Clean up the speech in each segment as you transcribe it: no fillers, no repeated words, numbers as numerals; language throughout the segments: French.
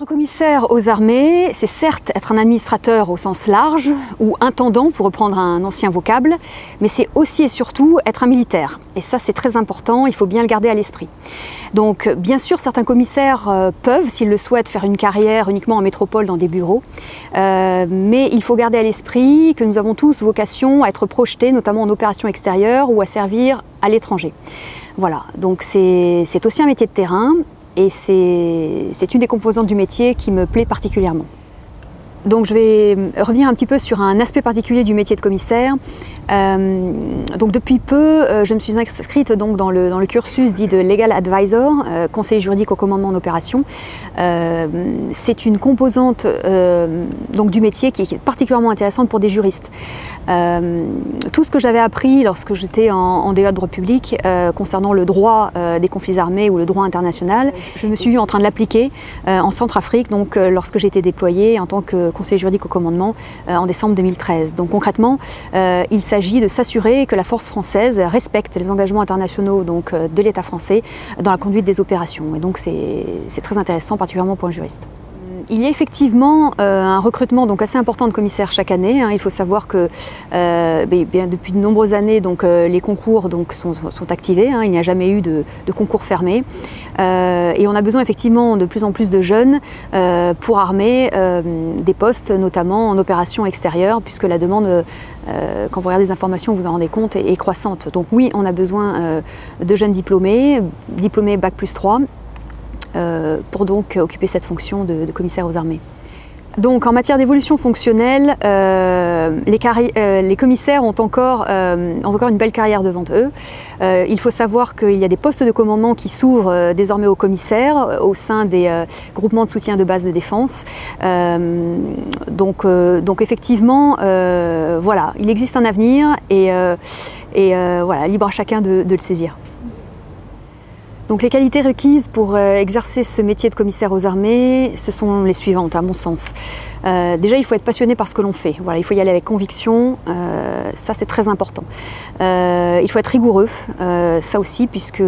Être commissaire aux armées, c'est certes être un administrateur au sens large, ou intendant pour reprendre un ancien vocable, mais c'est aussi et surtout être un militaire. Et ça c'est très important, il faut bien le garder à l'esprit. Donc bien sûr certains commissaires peuvent, s'ils le souhaitent, faire une carrière uniquement en métropole dans des bureaux, mais il faut garder à l'esprit que nous avons tous vocation à être projetés, notamment en opérations extérieures ou à servir à l'étranger. Voilà, donc c'est aussi un métier de terrain. Et c'est une des composantes du métier qui me plaît particulièrement. Donc je vais revenir un petit peu sur un aspect particulier du métier de commissaire. Donc depuis peu, je me suis inscrite donc dans le cursus dit de Legal Advisor, conseiller juridique au commandement en opération. C'est une composante donc du métier qui est particulièrement intéressante pour des juristes. Tout ce que j'avais appris lorsque j'étais en DEA de droit public concernant le droit des conflits armés ou le droit international, je me suis vue en train de l'appliquer en Centrafrique, donc lorsque j'étais déployée en tant que conseiller juridique au commandement en décembre 2013. Donc concrètement, il s'agit de s'assurer que la force française respecte les engagements internationaux donc, de l'État français dans la conduite des opérations. Et donc c'est très intéressant, particulièrement pour un juriste. Il y a effectivement un recrutement donc assez important de commissaires chaque année. Il faut savoir que depuis de nombreuses années donc, les concours donc, sont activés. Il n'y a jamais eu de concours fermé. Et on a besoin effectivement de plus en plus de jeunes pour armer des postes, notamment en opération extérieure, puisque la demande, quand vous regardez les informations, vous en rendez compte, est croissante. Donc oui, on a besoin de jeunes diplômés Bac+3, pour donc occuper cette fonction de commissaire aux armées. Donc en matière d'évolution fonctionnelle, les commissaires ont encore une belle carrière devant eux. Il faut savoir qu'il y a des postes de commandement qui s'ouvrent désormais aux commissaires au sein des groupements de soutien de base de défense. Donc effectivement, voilà, il existe un avenir et voilà, libre à chacun de le saisir. Donc les qualités requises pour exercer ce métier de commissaire aux armées, ce sont les suivantes à mon sens. Déjà il faut être passionné par ce que l'on fait, voilà, il faut y aller avec conviction, ça c'est très important. Il faut être rigoureux, ça aussi, puisque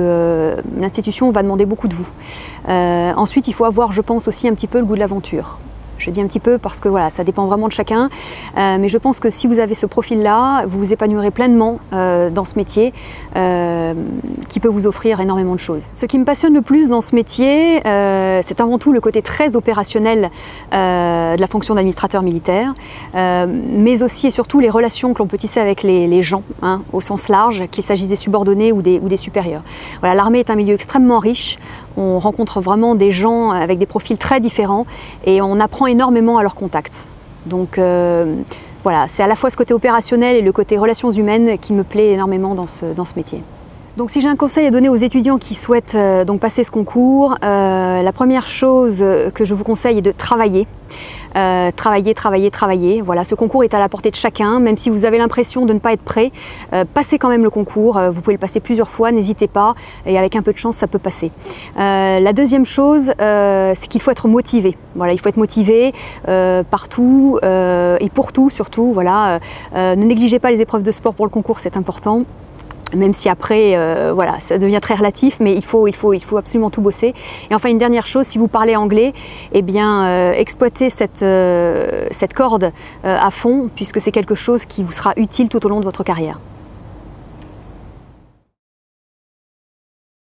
l'institution va demander beaucoup de vous. Ensuite il faut avoir, je pense, aussi un petit peu le goût de l'aventure. Je dis un petit peu parce que voilà, ça dépend vraiment de chacun, mais je pense que si vous avez ce profil-là, vous vous épanouirez pleinement dans ce métier qui peut vous offrir énormément de choses. Ce qui me passionne le plus dans ce métier, c'est avant tout le côté très opérationnel de la fonction d'administrateur militaire, mais aussi et surtout les relations que l'on peut tisser avec les gens, au sens large, qu'il s'agisse des subordonnés ou des supérieurs. Voilà, l'armée est un milieu extrêmement riche, on rencontre vraiment des gens avec des profils très différents et on apprend énormément à leur contact. Donc voilà, c'est à la fois ce côté opérationnel et le côté relations humaines qui me plaît énormément dans ce métier. Donc si j'ai un conseil à donner aux étudiants qui souhaitent donc passer ce concours, la première chose que je vous conseille est de travailler. Travailler. Voilà, ce concours est à la portée de chacun, même si vous avez l'impression de ne pas être prêt, passez quand même le concours, vous pouvez le passer plusieurs fois, n'hésitez pas, et avec un peu de chance ça peut passer. La deuxième chose, c'est qu'il faut être motivé. Voilà, il faut être motivé partout et pour tout surtout. Voilà, ne négligez pas les épreuves de sport pour le concours, c'est important. Même si après, voilà, ça devient très relatif, mais il faut absolument tout bosser. Et enfin, une dernière chose, si vous parlez anglais, eh bien, exploitez cette corde à fond, puisque c'est quelque chose qui vous sera utile tout au long de votre carrière.